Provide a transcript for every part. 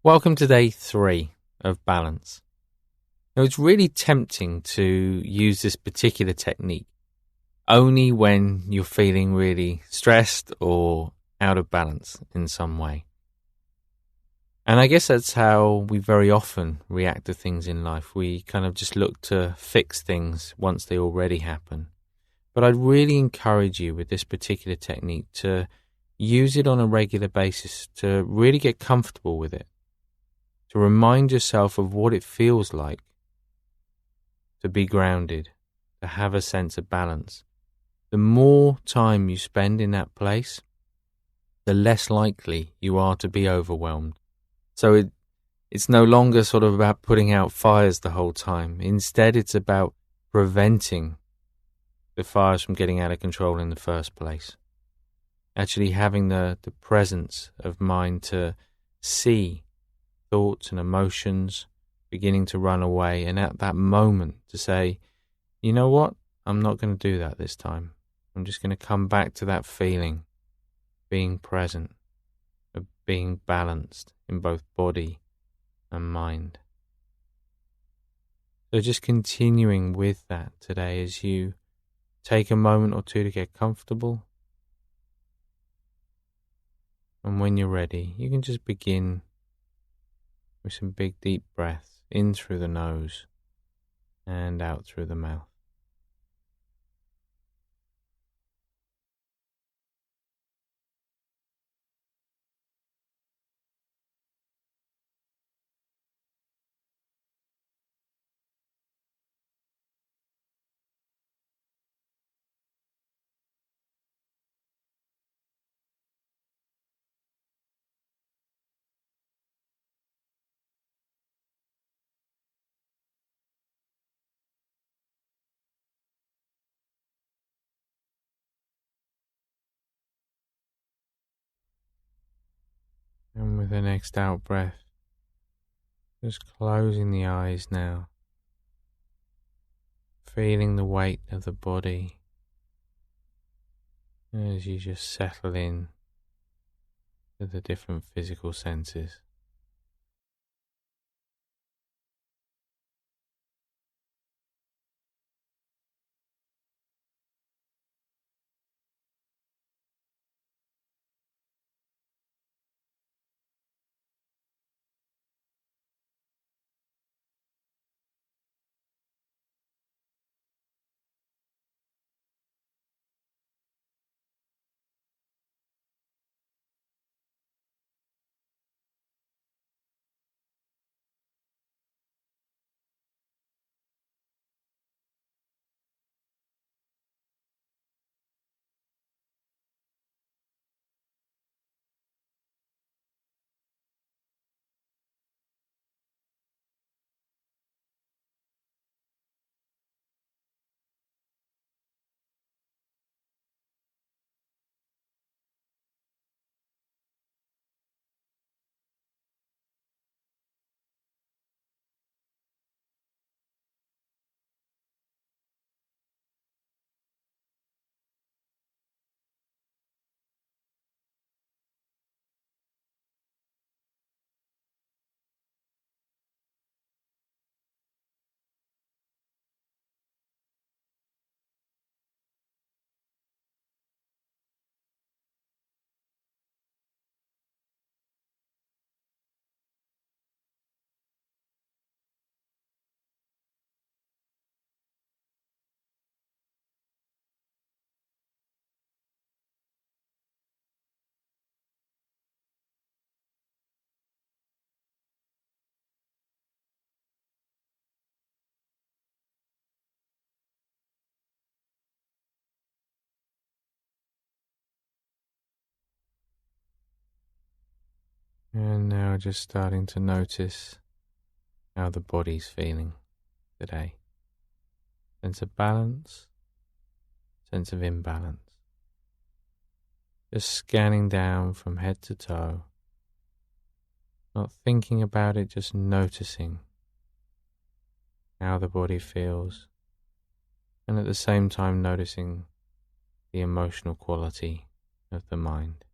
Welcome to day 3 of balance. Now, it's really tempting to use this particular technique only when you're feeling really stressed or out of balance in some way. And I guess that's how we very often react to things in life. We kind of just look to fix things once they already happen. But I'd really encourage you with this particular technique to use it on a regular basis, to really get comfortable with it, to remind yourself of what it feels like to be grounded, to have a sense of balance. The more time you spend in that place, the less likely you are to be overwhelmed. So it's no longer sort of about putting out fires the whole time. Instead, it's about preventing the fires from getting out of control in the first place. Actually having the presence of mind to see thoughts and emotions beginning to run away, and at that moment to say, you know what, I'm not going to do that this time. I'm just going to come back to that feeling, being present, of being balanced in both body and mind. So just continuing with that today as you take a moment or two to get comfortable. And when you're ready, you can just begin with some big deep breaths in through the nose and out through the mouth. And with the next out breath, just closing the eyes now, feeling the weight of the body as you just settle in to the different physical senses. And now just starting to notice how the body's feeling today. Sense of balance, sense of imbalance. Just scanning down from head to toe, not thinking about it, just noticing how the body feels, and at the same time noticing the emotional quality of the mind.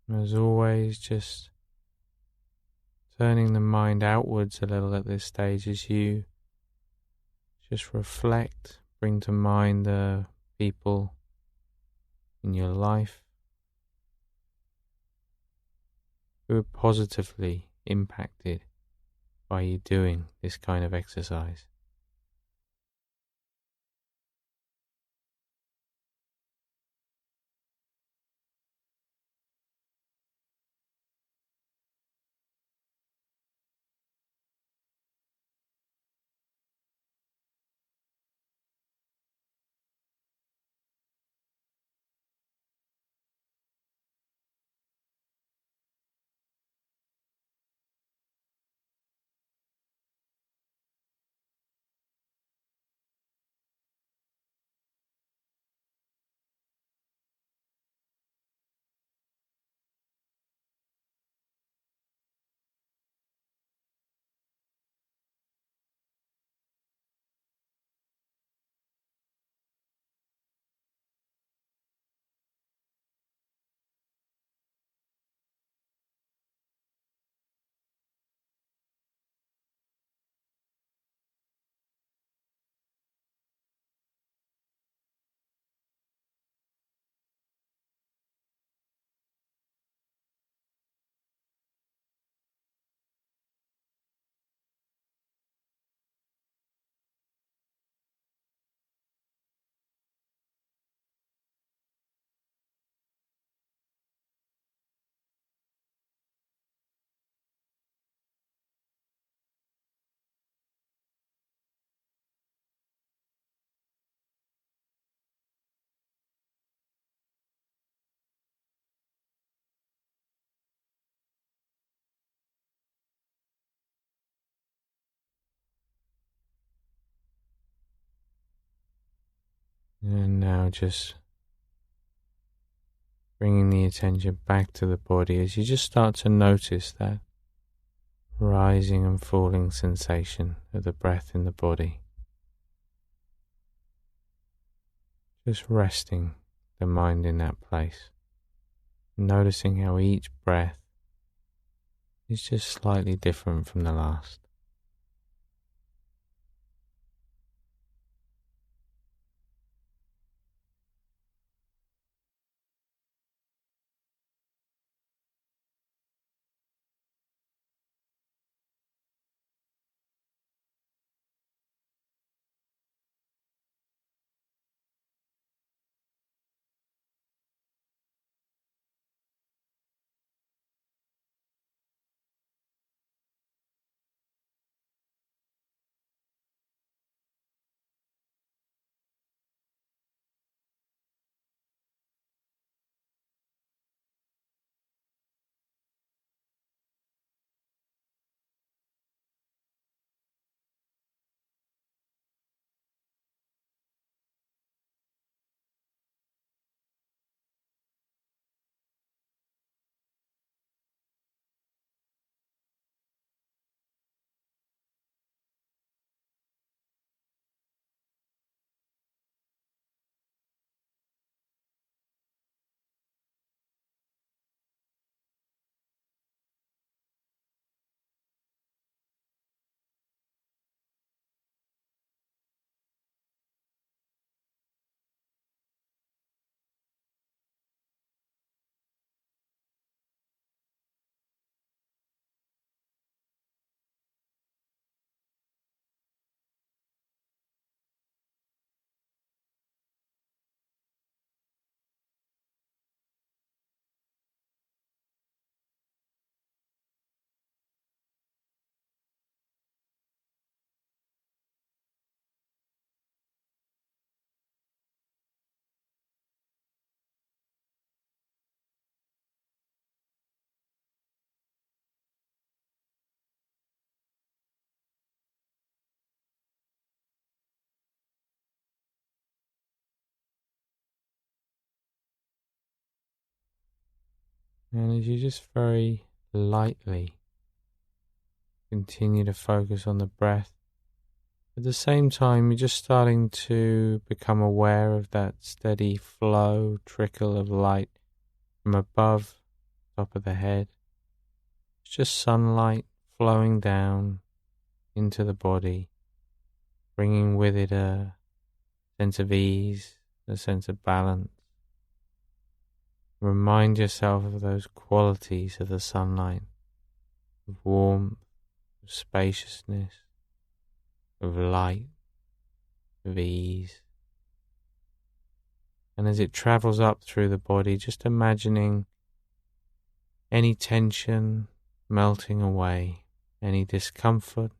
As always, just turning the mind outwards a little at this stage as you just reflect, bring to mind the people in your life who are positively impacted by you doing this kind of exercise. And now just bringing the attention back to the body as you just start to notice that rising and falling sensation of the breath in the body. Just resting the mind in that place, noticing how each breath is just slightly different from the last. And as you just very lightly continue to focus on the breath, at the same time you're just starting to become aware of that steady flow, trickle of light from above top of the head. It's just sunlight flowing down into the body, bringing with it a sense of ease, a sense of balance. Remind yourself of those qualities of the sunlight, of warmth, of spaciousness, of light, of ease. And as it travels up through the body, just imagining any tension melting away, any discomfort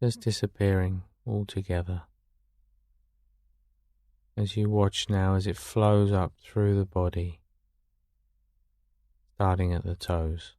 just disappearing altogether. As you watch now as it flows up through the body, starting at the toes.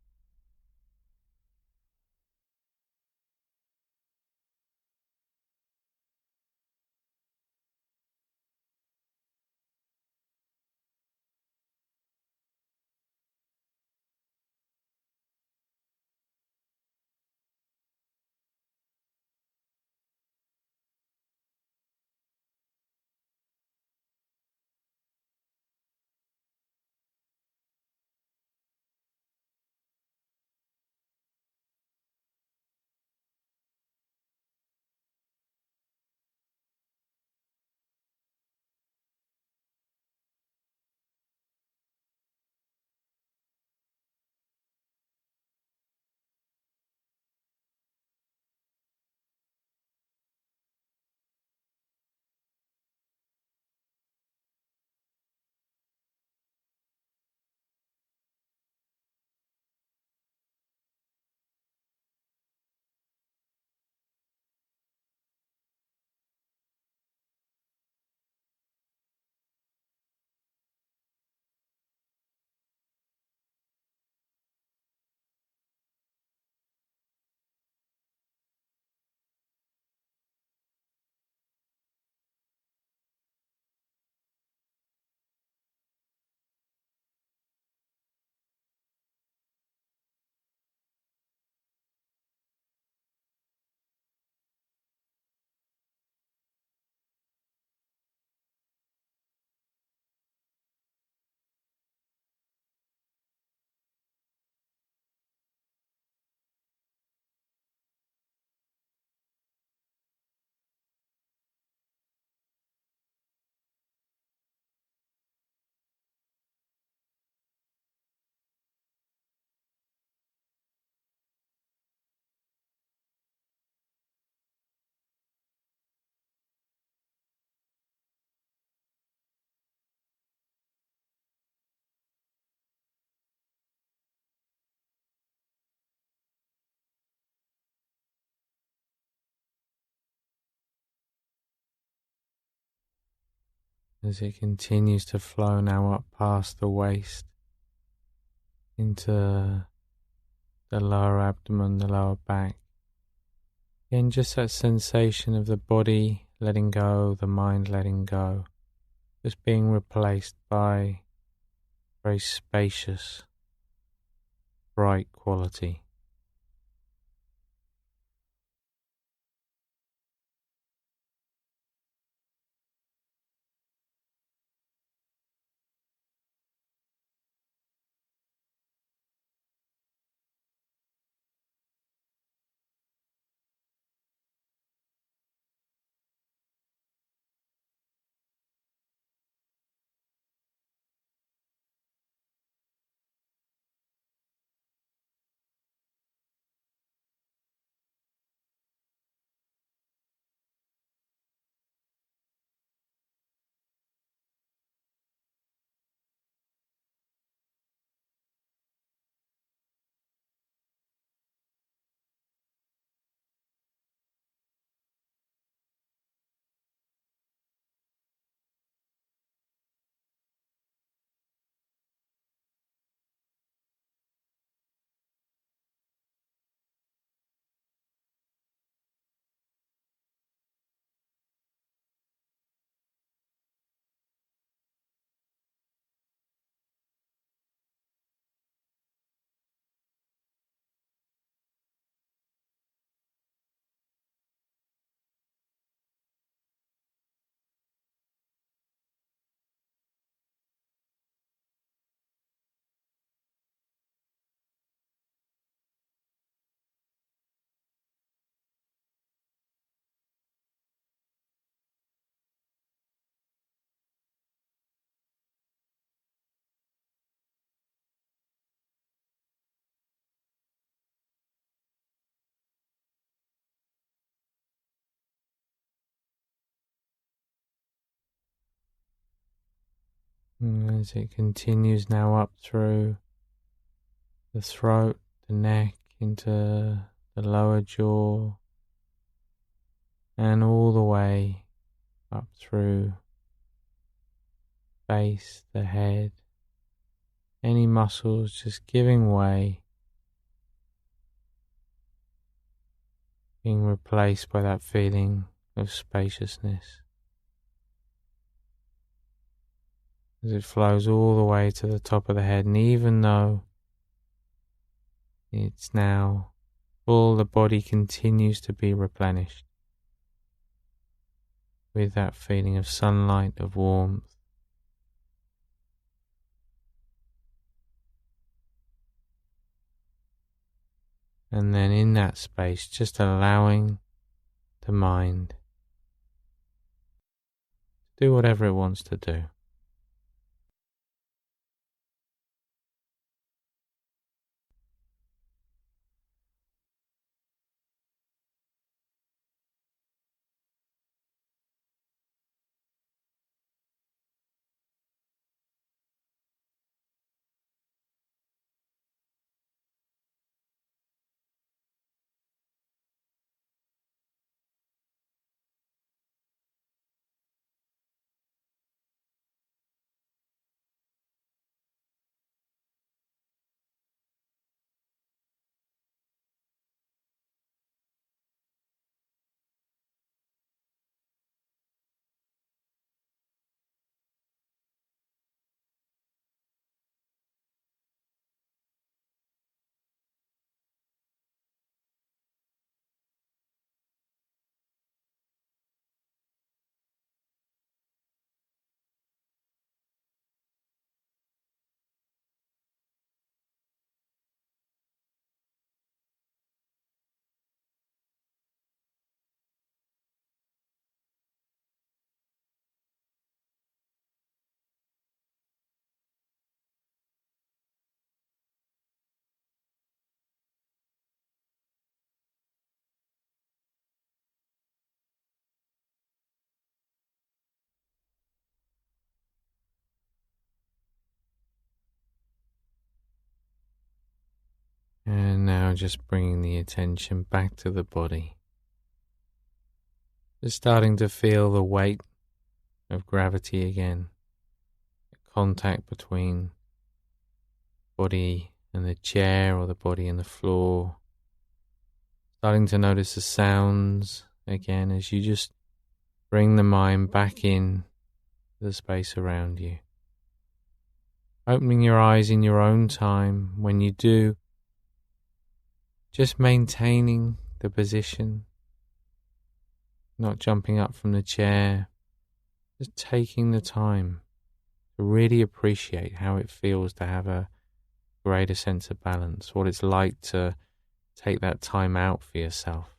As it continues to flow now up past the waist into the lower abdomen, the lower back. Again, just that sensation of the body letting go, the mind letting go, just being replaced by very spacious, bright quality. As it continues now up through the throat, the neck, into the lower jaw, and all the way up through face, the head, any muscles just giving way, being replaced by that feeling of spaciousness. As it flows all the way to the top of the head, and even though it's now full, the body continues to be replenished with that feeling of sunlight, of warmth. And then in that space, just allowing the mind to do whatever it wants to do. And now just bringing the attention back to the body. Just starting to feel the weight of gravity again. The contact between body and the chair or the body and the floor. Starting to notice the sounds again as you just bring the mind back in to the space around you. Opening your eyes in your own time. When you do, just maintaining the position, not jumping up from the chair, just taking the time to really appreciate how it feels to have a greater sense of balance, what it's like to take that time out for yourself.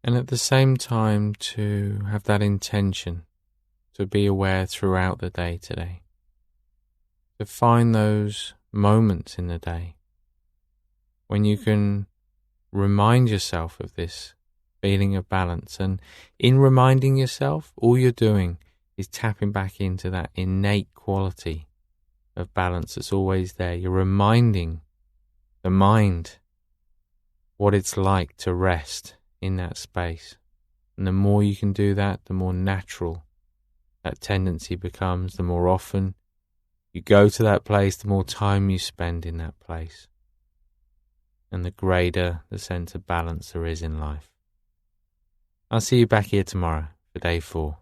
And at the same time to have that intention to be aware throughout the day today, to find those moments in the day when you can remind yourself of this feeling of balance. And in reminding yourself, all you're doing is tapping back into that innate quality of balance that's always there. You're reminding the mind what it's like to rest in that space. And the more you can do that, the more natural that tendency becomes, the more often you go to that place, the more time you spend in that place, and the greater the sense of balance there is in life. I'll see you back here tomorrow for day 4.